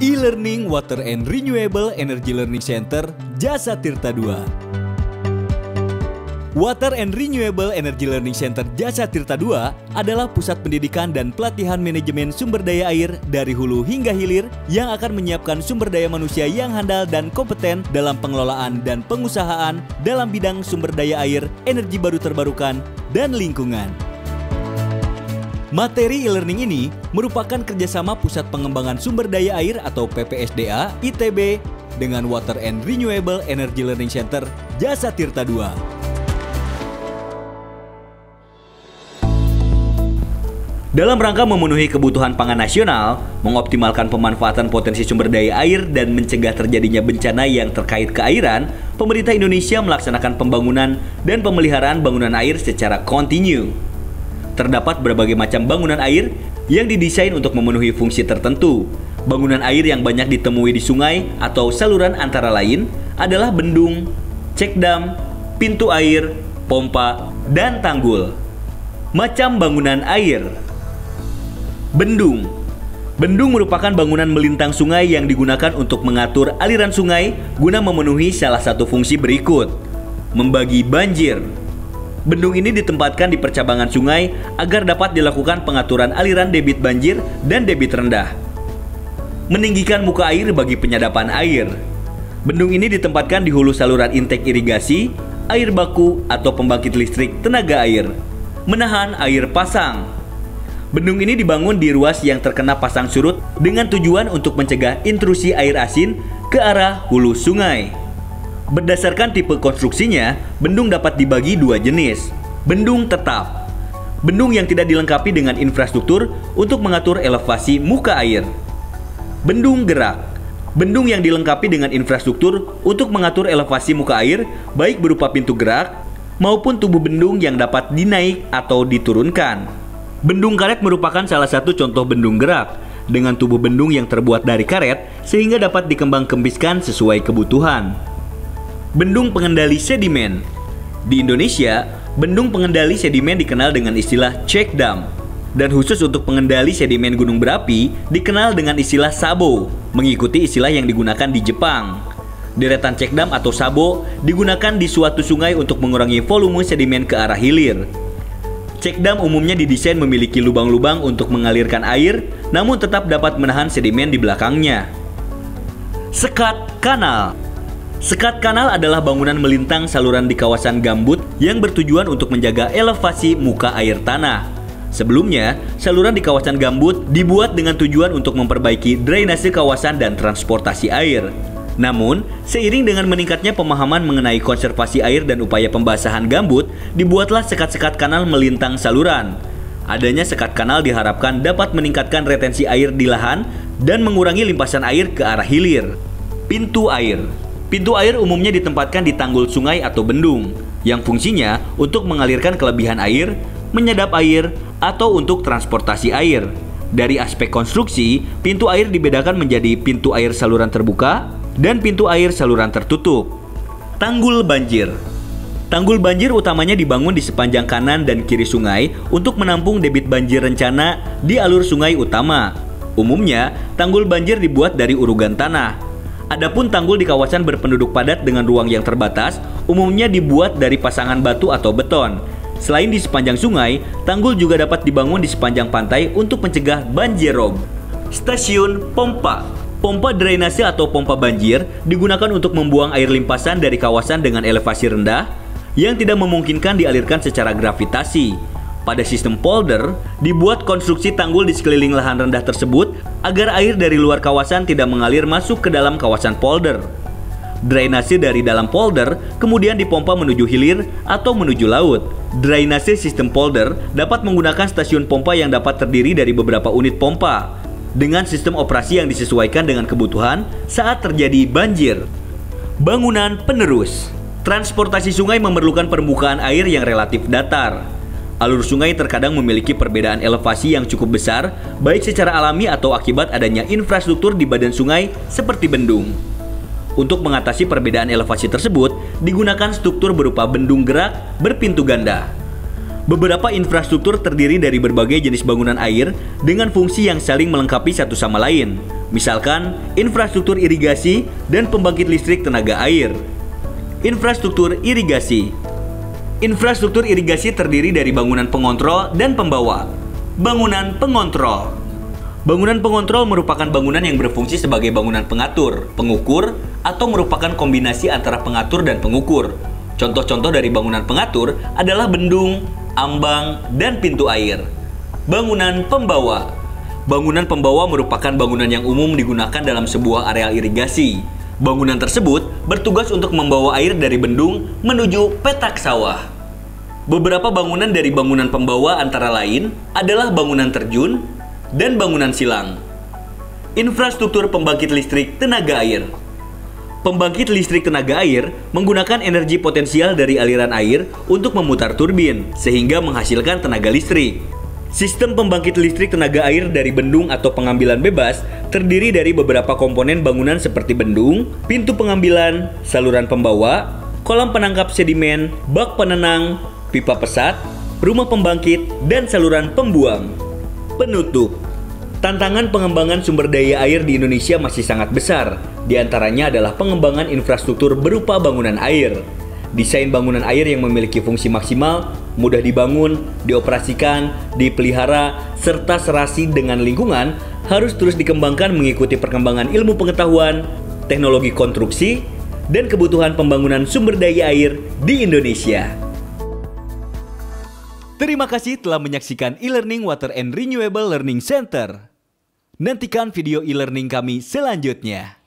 E-Learning Water and Renewable Energy Learning Center Jasa Tirta II. Water and Renewable Energy Learning Center Jasa Tirta II adalah pusat pendidikan dan pelatihan manajemen sumber daya air dari hulu hingga hilir yang akan menyiapkan sumber daya manusia yang handal dan kompeten dalam pengelolaan dan pengusahaan dalam bidang sumber daya air, energi baru terbarukan, dan lingkungan. Materi e-learning ini merupakan kerjasama Pusat Pengembangan Sumber Daya Air atau PPSDA ITB dengan Water and Renewable Energy Learning Center Jasa Tirta II. Dalam rangka memenuhi kebutuhan pangan nasional, mengoptimalkan pemanfaatan potensi sumber daya air dan mencegah terjadinya bencana yang terkait keairan, pemerintah Indonesia melaksanakan pembangunan dan pemeliharaan bangunan air secara kontinu. Terdapat berbagai macam bangunan air yang didesain untuk memenuhi fungsi tertentu. Bangunan air yang banyak ditemui di sungai atau saluran antara lain adalah bendung, cek dam, pintu air, pompa, dan tanggul. Macam bangunan air. Bendung. Bendung merupakan bangunan melintang sungai yang digunakan untuk mengatur aliran sungai guna memenuhi salah satu fungsi berikut. Membagi banjir. Bendung ini ditempatkan di percabangan sungai agar dapat dilakukan pengaturan aliran debit banjir dan debit rendah. Meninggikan muka air bagi penyadapan air. Bendung ini ditempatkan di hulu saluran intek irigasi, air baku atau pembangkit listrik tenaga air. Menahan air pasang. Bendung ini dibangun di ruas yang terkena pasang surut dengan tujuan untuk mencegah intrusi air asin ke arah hulu sungai. Berdasarkan tipe konstruksinya, bendung dapat dibagi dua jenis. Bendung tetap. Bendung yang tidak dilengkapi dengan infrastruktur untuk mengatur elevasi muka air. Bendung gerak. Bendung yang dilengkapi dengan infrastruktur untuk mengatur elevasi muka air, baik berupa pintu gerak maupun tubuh bendung yang dapat dinaik atau diturunkan. Bendung karet merupakan salah satu contoh bendung gerak dengan tubuh bendung yang terbuat dari karet sehingga dapat dikembang-kembiskan sesuai kebutuhan. Bendung pengendali sedimen. Di Indonesia, bendung pengendali sedimen dikenal dengan istilah check dam. Dan khusus untuk pengendali sedimen gunung berapi dikenal dengan istilah sabo, mengikuti istilah yang digunakan di Jepang. Deretan check dam atau sabo digunakan di suatu sungai untuk mengurangi volume sedimen ke arah hilir. Check dam umumnya didesain memiliki lubang-lubang untuk mengalirkan air, namun tetap dapat menahan sedimen di belakangnya. Sekat kanal. Sekat kanal adalah bangunan melintang saluran di kawasan gambut yang bertujuan untuk menjaga elevasi muka air tanah. Sebelumnya, saluran di kawasan gambut dibuat dengan tujuan untuk memperbaiki drainase kawasan dan transportasi air. Namun, seiring dengan meningkatnya pemahaman mengenai konservasi air dan upaya pembasahan gambut, dibuatlah sekat-sekat kanal melintang saluran. Adanya sekat kanal diharapkan dapat meningkatkan retensi air di lahan dan mengurangi limpasan air ke arah hilir. Pintu air. Pintu air umumnya ditempatkan di tanggul sungai atau bendung, yang fungsinya untuk mengalirkan kelebihan air, menyedap air, atau untuk transportasi air. Dari aspek konstruksi, pintu air dibedakan menjadi pintu air saluran terbuka dan pintu air saluran tertutup. Tanggul banjir. Tanggul banjir utamanya dibangun di sepanjang kanan dan kiri sungai untuk menampung debit banjir rencana di alur sungai utama. Umumnya, tanggul banjir dibuat dari urugan tanah. Adapun tanggul di kawasan berpenduduk padat dengan ruang yang terbatas, umumnya dibuat dari pasangan batu atau beton. Selain di sepanjang sungai, tanggul juga dapat dibangun di sepanjang pantai untuk mencegah banjir rob. Stasiun pompa. Pompa drainase atau pompa banjir digunakan untuk membuang air limpasan dari kawasan dengan elevasi rendah yang tidak memungkinkan dialirkan secara gravitasi. Pada sistem polder, dibuat konstruksi tanggul di sekeliling lahan rendah tersebut agar air dari luar kawasan tidak mengalir masuk ke dalam kawasan polder. Drainase dari dalam polder kemudian dipompa menuju hilir atau menuju laut. Drainase sistem polder dapat menggunakan stasiun pompa yang dapat terdiri dari beberapa unit pompa dengan sistem operasi yang disesuaikan dengan kebutuhan saat terjadi banjir. Bangunan penerus. Transportasi sungai memerlukan permukaan air yang relatif datar. Alur sungai terkadang memiliki perbedaan elevasi yang cukup besar, baik secara alami atau akibat adanya infrastruktur di badan sungai seperti bendung. Untuk mengatasi perbedaan elevasi tersebut, digunakan struktur berupa bendung gerak berpintu ganda. Beberapa infrastruktur terdiri dari berbagai jenis bangunan air dengan fungsi yang saling melengkapi satu sama lain. Misalkan, infrastruktur irigasi dan pembangkit listrik tenaga air. Infrastruktur irigasi. Infrastruktur irigasi terdiri dari bangunan pengontrol dan pembawa. Bangunan pengontrol. Bangunan pengontrol merupakan bangunan yang berfungsi sebagai bangunan pengatur, pengukur, atau merupakan kombinasi antara pengatur dan pengukur. Contoh-contoh dari bangunan pengatur adalah bendung, ambang, dan pintu air. Bangunan pembawa. Bangunan pembawa merupakan bangunan yang umum digunakan dalam sebuah areal irigasi. Bangunan tersebut bertugas untuk membawa air dari bendung menuju petak sawah. Beberapa bangunan dari bangunan pembawa antara lain adalah bangunan terjun dan bangunan silang. Infrastruktur pembangkit listrik tenaga air. Pembangkit listrik tenaga air menggunakan energi potensial dari aliran air untuk memutar turbin, sehingga menghasilkan tenaga listrik. Sistem pembangkit listrik tenaga air dari bendung atau pengambilan bebas terdiri dari beberapa komponen bangunan seperti bendung, pintu pengambilan, saluran pembawa, kolam penangkap sedimen, bak penenang, pipa pesat, rumah pembangkit, dan saluran pembuang. Penutup. Tantangan pengembangan sumber daya air di Indonesia masih sangat besar. Di antaranya adalah pengembangan infrastruktur berupa bangunan air. Desain bangunan air yang memiliki fungsi maksimal, mudah dibangun, dioperasikan, dipelihara, serta serasi dengan lingkungan harus terus dikembangkan mengikuti perkembangan ilmu pengetahuan, teknologi konstruksi, dan kebutuhan pembangunan sumber daya air di Indonesia. Terima kasih telah menyaksikan e-learning Water and Renewable Learning Center. Nantikan video e-learning kami selanjutnya.